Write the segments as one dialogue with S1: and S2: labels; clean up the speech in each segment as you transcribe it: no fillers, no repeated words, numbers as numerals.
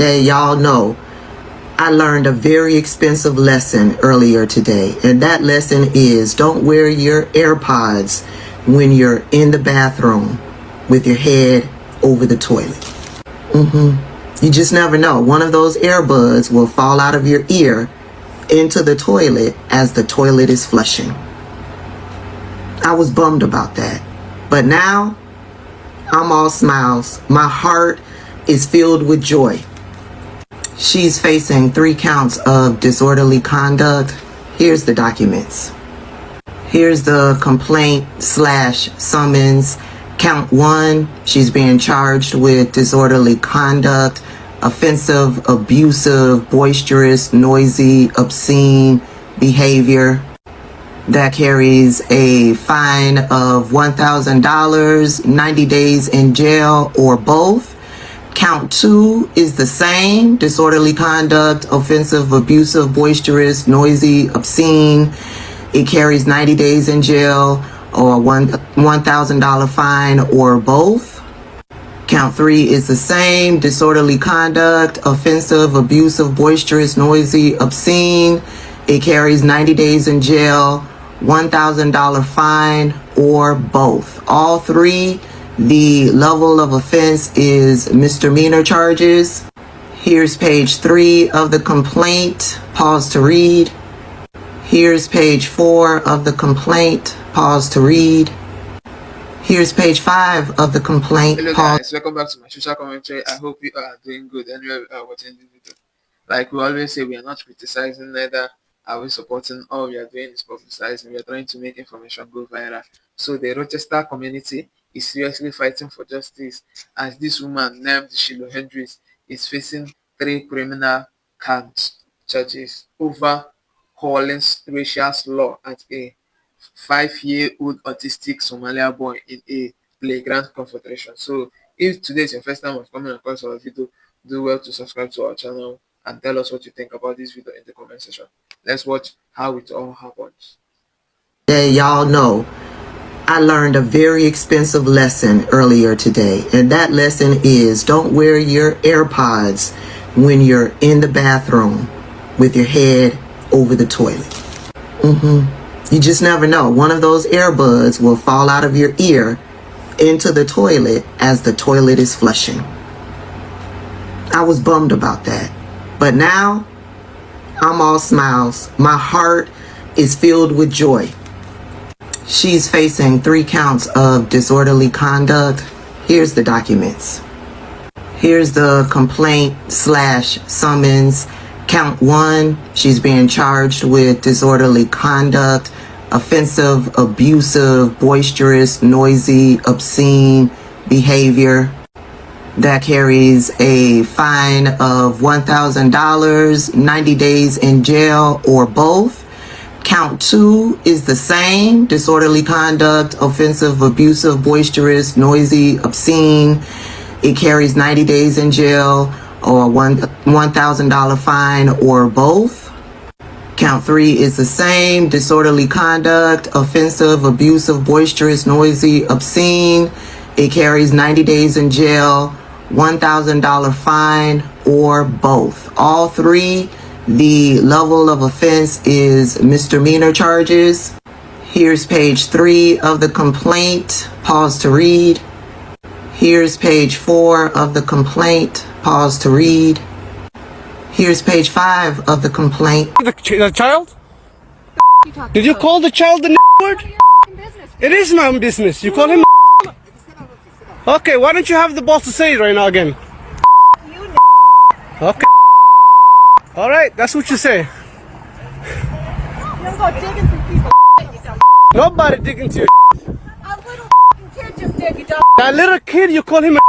S1: Hey, y'all know I learned a very expensive lesson earlier today, and that lesson is don't wear your AirPods when you're in the bathroom with your head over the toilet. You just never know. One of those earbuds will fall out of your ear into the toilet as the toilet is flushing. I was bummed about that, but now I'm all smiles. My heart is filled with joy. She's facing 3 counts of disorderly conduct. Here's the documents. Here's the complaint/summons. Count 1, she's being charged with disorderly conduct, offensive, abusive, boisterous, noisy, obscene behavior. That carries a fine of $1,000, 90 days in jail, or both. Count 2 is the same, disorderly conduct, offensive, abusive, boisterous, noisy, obscene. It carries 90 days in jail or $1,000 fine, or both. Count 3 is the same, disorderly conduct, offensive, abusive, boisterous, noisy, obscene. It carries 90 days in jail, $1,000 fine, or both. All 3, the level of offense is misdemeanor charges. Here's page 3 of the complaint. Pause to read. Here's page 4 of the complaint. Pause to read. Here's page 5 of the complaint.
S2: Hello guys, welcome back to my social commentary. I hope you are doing good and you are watching this video. Like we always say, we are not criticizing, neither are we supporting. All we are doing is publicizing. We are trying to make information go viral. So the Rochester community is seriously fighting for justice, as this woman named Shiloh Hendrix is facing 3 criminal charges over calling racial slur at a 5-year-old autistic Somalia boy in a playground confrontation. So if today is your first time of coming across our video, do well to subscribe to our channel and tell us what you think about this video in the comment section. Let's watch how it all happens.
S1: Hey, y'all know I learned a very expensive lesson earlier today, and that lesson is don't wear your AirPods when you're in the bathroom with your head over the toilet. You just never know. One of those earbuds will fall out of your ear into the toilet as the toilet is flushing. I was bummed about that, but now I'm all smiles. My heart is filled with joy. She's facing 3 counts of disorderly conduct. Here's the documents. Here's the complaint/summons. Count 1, she's being charged with disorderly conduct, offensive, abusive, boisterous, noisy, obscene behavior. That carries a fine of $1,000, 90 days in jail, or both. Count 2 is the same, disorderly conduct, offensive, abusive, boisterous, noisy, obscene. It carries 90 days in jail or $1,000 fine, or both. Count 3 is the same, disorderly conduct, offensive, abusive, boisterous, noisy, obscene. It carries 90 days in jail, $1,000 fine, or both. All 3, the level of offense is misdemeanor charges. Here's page 3 of the complaint. Pause to read. Here's page 4 of the complaint. Pause to read. Here's page 5 of the complaint.
S3: The child? Did you call the child the word? It is my business. You call him. Okay, why don't you have the balls to say it right now again? Okay. All right, that's what you say. Nobody digging to your.
S4: A little kid just did, you dumb.
S3: That little kid, you call him a.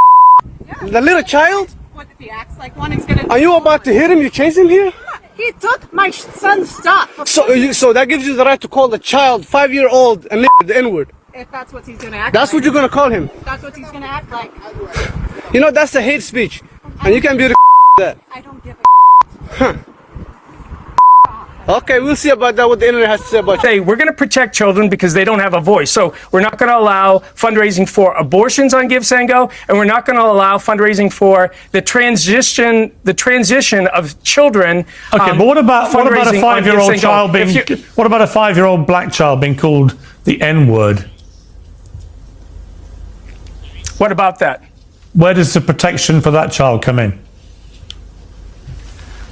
S3: The little child?
S4: What if he acts like one? He's gonna.
S3: Are you about to hit him? You chase him here?
S4: He took my son's stuff.
S3: So that gives you the right to call the child 5-year-old and the N-word.
S4: If that's what he's gonna act.
S3: That's
S4: like.
S3: what you're gonna call him.
S4: That's what he's gonna act like.
S3: You know that's a hate speech, and you can be the that.
S4: I don't give a.
S3: Huh. Okay, we'll see about that, what the internet has to say about you.
S5: Say we're going to protect children because they don't have a voice. So we're not going to allow fundraising for abortions on Give, Send, Go, and we're not going to allow fundraising for the transition of children.
S6: Okay, but what about a
S5: fundraising on Give,
S6: 5-year-old
S5: Send, Go.
S6: child being? What about a 5-year-old black child being called the N-word?
S5: What about that?
S6: Where does the protection for that child come in?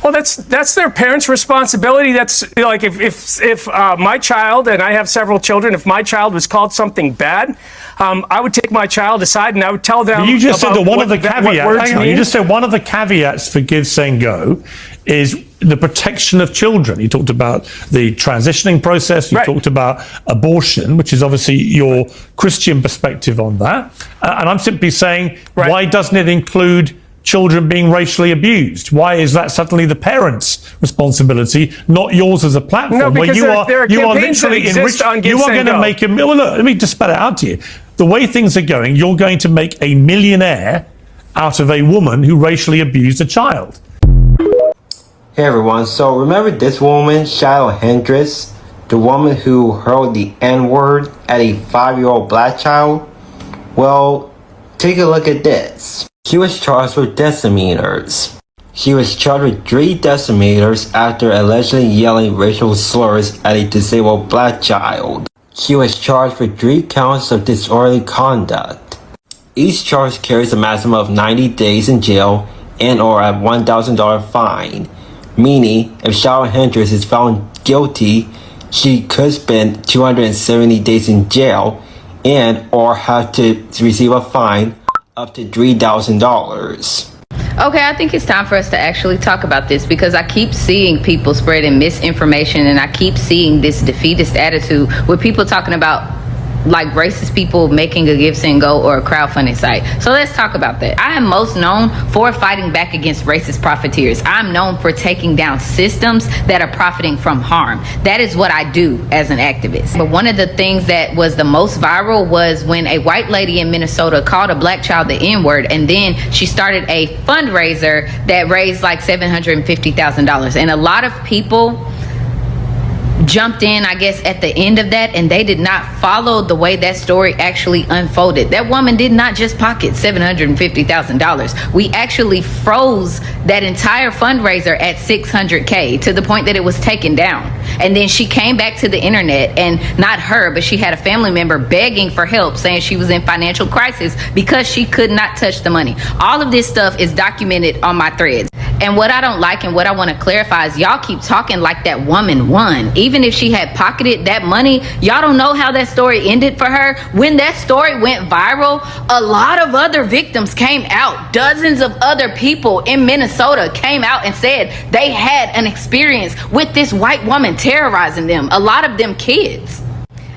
S5: Well, that's their parents' responsibility. That's like if my child, and I have several children, if my child was called something bad, I would take my child aside and I would tell them.
S6: But you just said that one of the
S5: caveats.
S6: You just said one of the caveats for Give, Send, Go is the protection of children. You talked about the transitioning process. You talked about abortion, which is obviously your Christian perspective on that. And I'm simply saying, why doesn't it include children being racially abused? Why is that suddenly the parents' responsibility, not yours as a platform?
S5: No, because
S6: where
S5: there are literally enriched on Give,
S6: you are
S5: Send,
S6: going to
S5: Go.
S6: make well, look, let me just spell it out to you. The way things are going, you're going to make a millionaire out of a woman who racially abused a child.
S7: Hey everyone, so remember this woman, Shiloh Hendrix, the woman who hurled the N-word at a 5-year-old black child? Well, take a look at this. She was charged with misdemeanors. She was charged with 3 misdemeanors after allegedly yelling racial slurs at a disabled black child. She was charged with 3 counts of disorderly conduct. Each charge carries a maximum of 90 days in jail and or a $1,000 fine. Meaning, if Shiloh Hendrix is found guilty, she could spend 270 days in jail and or have to receive a fine up to $3,000.
S8: Okay, I think it's time for us to actually talk about this because I keep seeing people spreading misinformation and I keep seeing this defeatist attitude with people talking about like racist people making a Give, Send, Go or a crowdfunding site. So let's talk about that. I am most known for fighting back against racist profiteers. I'm known for taking down systems that are profiting from harm. That is what I do as an activist. But one of the things that was the most viral was when a white lady in Minnesota called a black child the N-word, and then she started a fundraiser that raised like $750,000. And a lot of people jumped in, I guess, at the end of that, and they did not follow the way that story actually unfolded. That woman did not just pocket $750,000. We actually froze that entire fundraiser at $600K to the point that it was taken down. And then she came back to the internet, and not her, but she had a family member begging for help, saying she was in financial crisis because she could not touch the money. All of this stuff is documented on my threads. And what I don't like and what I want to clarify is y'all keep talking like that woman won. Even if she had pocketed that money, y'all don't know how that story ended for her. When that story went viral, a lot of other victims came out. Dozens of other people in Minnesota came out and said they had an experience with this white woman terrorizing them. A lot of them kids.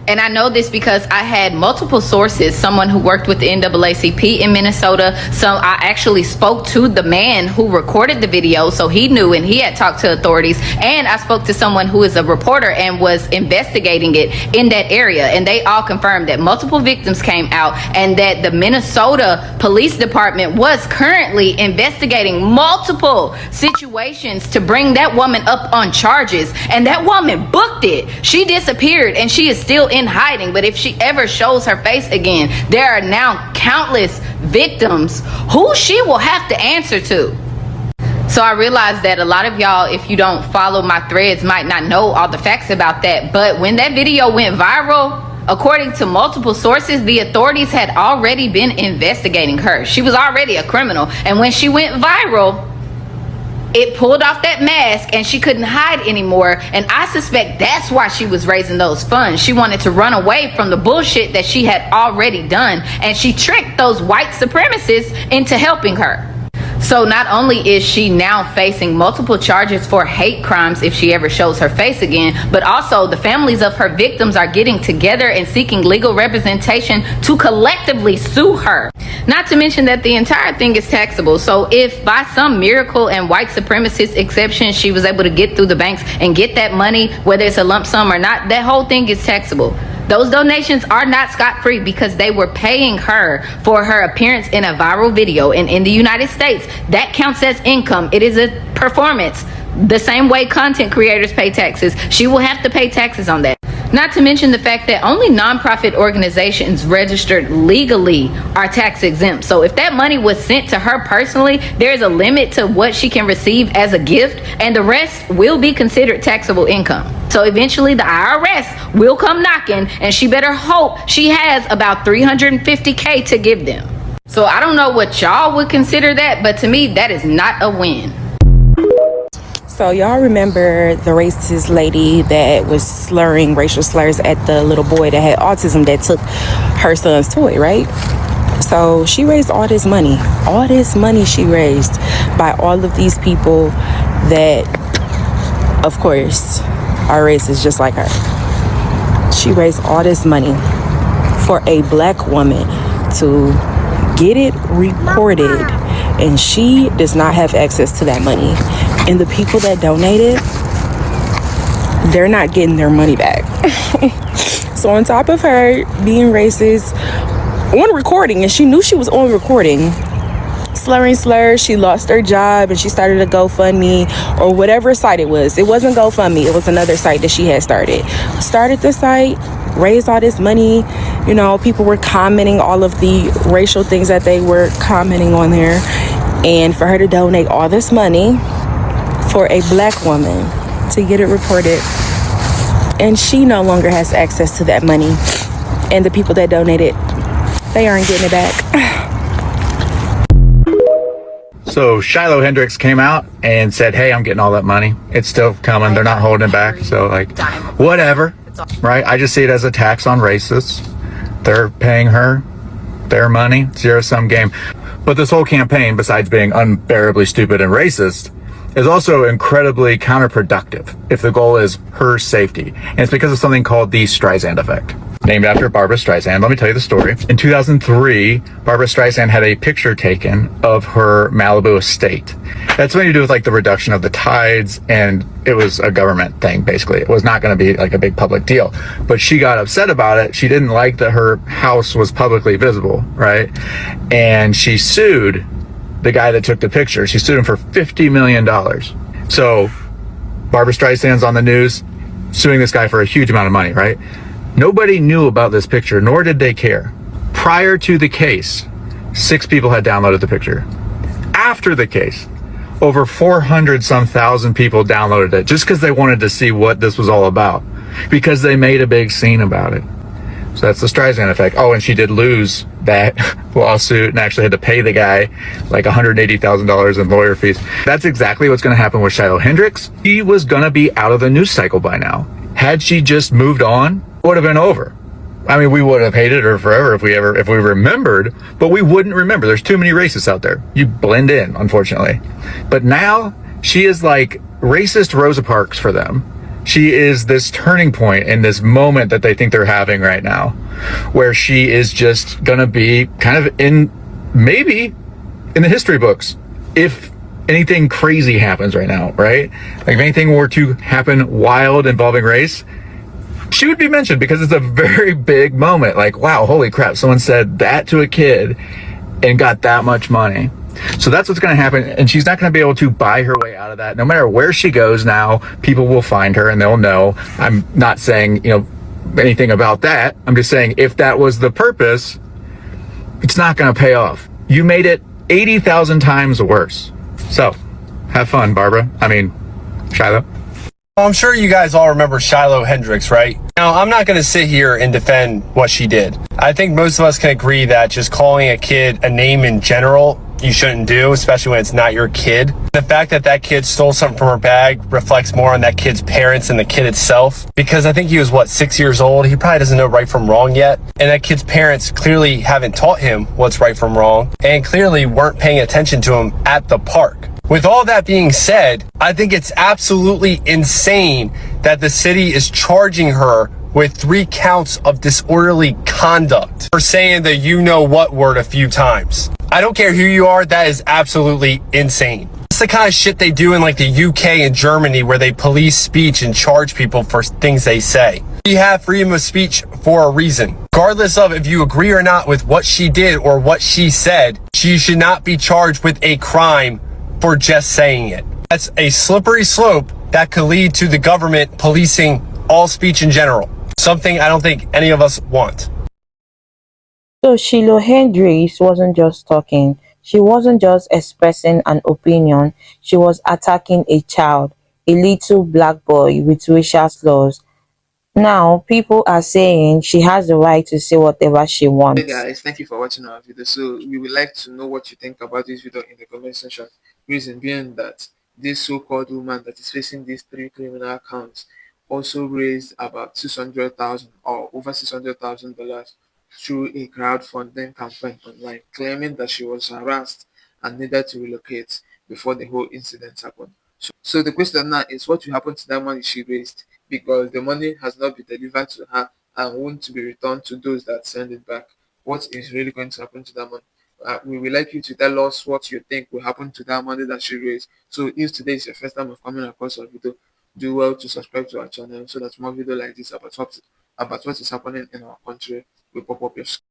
S8: And I know this because I had multiple sources, someone who worked with the NAACP in Minnesota. So I actually spoke to the man who recorded the video, so he knew and he had talked to authorities. And I spoke to someone who is a reporter and was investigating it in that area. And they all confirmed that multiple victims came out and that the Minnesota Police Department was currently investigating multiple situations to bring that woman up on charges. And that woman booked it. She disappeared and she is still in hiding, but if she ever shows her face again, there are now countless victims who she will have to answer to. So I realize that a lot of y'all, if you don't follow my threads, might not know all the facts about that. But when that video went viral, according to multiple sources, the authorities had already been investigating her. She was already a criminal. And when she went viral, it pulled off that mask and she couldn't hide anymore. And I suspect that's why she was raising those funds. She wanted to run away from the bullshit that she had already done. And she tricked those white supremacists into helping her. So not only is she now facing multiple charges for hate crimes if she ever shows her face again, but also the families of her victims are getting together and seeking legal representation to collectively sue her. Not to mention that the entire thing is taxable. So if by some miracle and white supremacist exception she was able to get through the banks and get that money, whether it's a lump sum or not, that whole thing is taxable. Those donations are not scot-free because they were paying her for her appearance in a viral video. And in the United States, that counts as income. It is a performance The same way content creators pay taxes, she will have to pay taxes on that. Not to mention the fact that only nonprofit organizations registered legally are tax exempt. So if that money was sent to her personally, there's a limit to what she can receive as a gift, and the rest will be considered taxable income. So eventually the IRS will come knocking, and she better hope she has about $350K to give them. So I don't know what y'all would consider that, but to me, that is not a win.
S9: So y'all remember the racist lady that was slurring racial slurs at the little boy that had autism that took her son's toy, right? So she raised all this money she raised by all of these people that, of course, are racist just like her. She raised all this money for a black woman to get it reported, and she does not have access to that money. And the people that donated, they're not getting their money back. So on top of her being racist on recording, and she knew she was on recording, slurring slurs, she lost her job and she started a GoFundMe or whatever site it was. It wasn't GoFundMe, it was another site that she had started. Started the site, raised all this money. You know, people were commenting all of the racial things that they were commenting on there. And for her to donate all this money for a black woman to get it reported, and she no longer has access to that money, and the people that donated, they aren't getting it back.
S10: So Shiloh Hendrix came out and said, hey, I'm getting all that money. It's still coming. They're not holding it back. So like, whatever, right? I just see it as a tax on racists. They're paying her their money, zero-sum game. But this whole campaign, besides being unbearably stupid and racist, is also incredibly counterproductive if the goal is her safety. And it's because of something called the Streisand effect. Named after Barbara Streisand. Let me tell you the story. In 2003, Barbara Streisand had a picture taken of her Malibu estate. That's something to do with like the reduction of the tides, and it was a government thing, basically. It was not going to be like a big public deal. But she got upset about it. She didn't like that her house was publicly visible, right? And she sued the guy that took the picture. She sued him for $50 million. So Barbara Streisand's on the news suing this guy for a huge amount of money, right? Nobody knew about this picture, nor did they care. Prior to the case, 6 people had downloaded the picture. After the case, over 400-some thousand people downloaded it just because they wanted to see what this was all about, because they made a big scene about it. So that's the Streisand effect. Oh, and she did lose that lawsuit and actually had to pay the guy like $180,000 in lawyer fees. That's exactly what's going to happen with Shiloh Hendrix. She was going to be out of the news cycle by now. Had she just moved on, it would have been over. I mean, we would have hated her forever if we remembered, but we wouldn't remember. There's too many racists out there. You blend in, unfortunately. But now she is like racist Rosa Parks for them. She is this turning point in this moment that they think they're having right now, where she is just gonna be kind of maybe in the history books, if anything crazy happens right now, right? Like if anything were to happen wild involving race, she would be mentioned because it's a very big moment. Like, wow, holy crap, someone said that to a kid and got that much money. So that's what's going to happen, and she's not going to be able to buy her way out of that. No matter where she goes now, people will find her and they'll know. I'm not saying, anything about that. I'm just saying if that was the purpose, it's not going to pay off. You made it 80,000 times worse. So have fun, Barbara. Shiloh.
S11: I'm sure you guys all remember Shiloh Hendrix, right? Now, I'm not going to sit here and defend what she did. I think most of us can agree that just calling a kid a name in general, you shouldn't do, especially when it's not your kid. The fact that that kid stole something from her bag reflects more on that kid's parents than the kid itself. Because I think he was, 6 years old? He probably doesn't know right from wrong yet. And that kid's parents clearly haven't taught him what's right from wrong, and clearly weren't paying attention to him at the park. With all that being said, I think it's absolutely insane that the city is charging her with 3 counts of disorderly conduct for saying the you-know-what word a few times. I don't care who you are, that is absolutely insane. It's the kind of shit they do in the UK and Germany where they police speech and charge people for things they say. We have freedom of speech for a reason. Regardless of if you agree or not with what she did or what she said, she should not be charged with a crime for just saying it. That's a slippery slope that could lead to the government policing all speech in general. Something I don't think any of us want.
S12: So Shiloh Hendrix wasn't just talking. She wasn't just expressing an opinion. She was attacking a child, a little black boy with racial slurs. Now, people are saying she has the right to say whatever she
S2: Hey
S12: wants.
S2: guys, thank you for watching our video. So we would like to know what you think about this video in the comment section. Reason being that this so-called woman that is facing these 3 criminal counts also raised about 600,000 or over $600,000 through a crowdfunding campaign online, claiming that she was harassed and needed to relocate before the whole incident happened. So the question now is, what will happen to that money she raised? Because the money has not been delivered to her and won't be returned to those that send it back. What is really going to happen to that money? We would like you to tell us what you think will happen to that money that she raised. So if today is your first time of coming across our video, do well to subscribe to our channel so that more video like this about what is happening in our country will pop up your screen.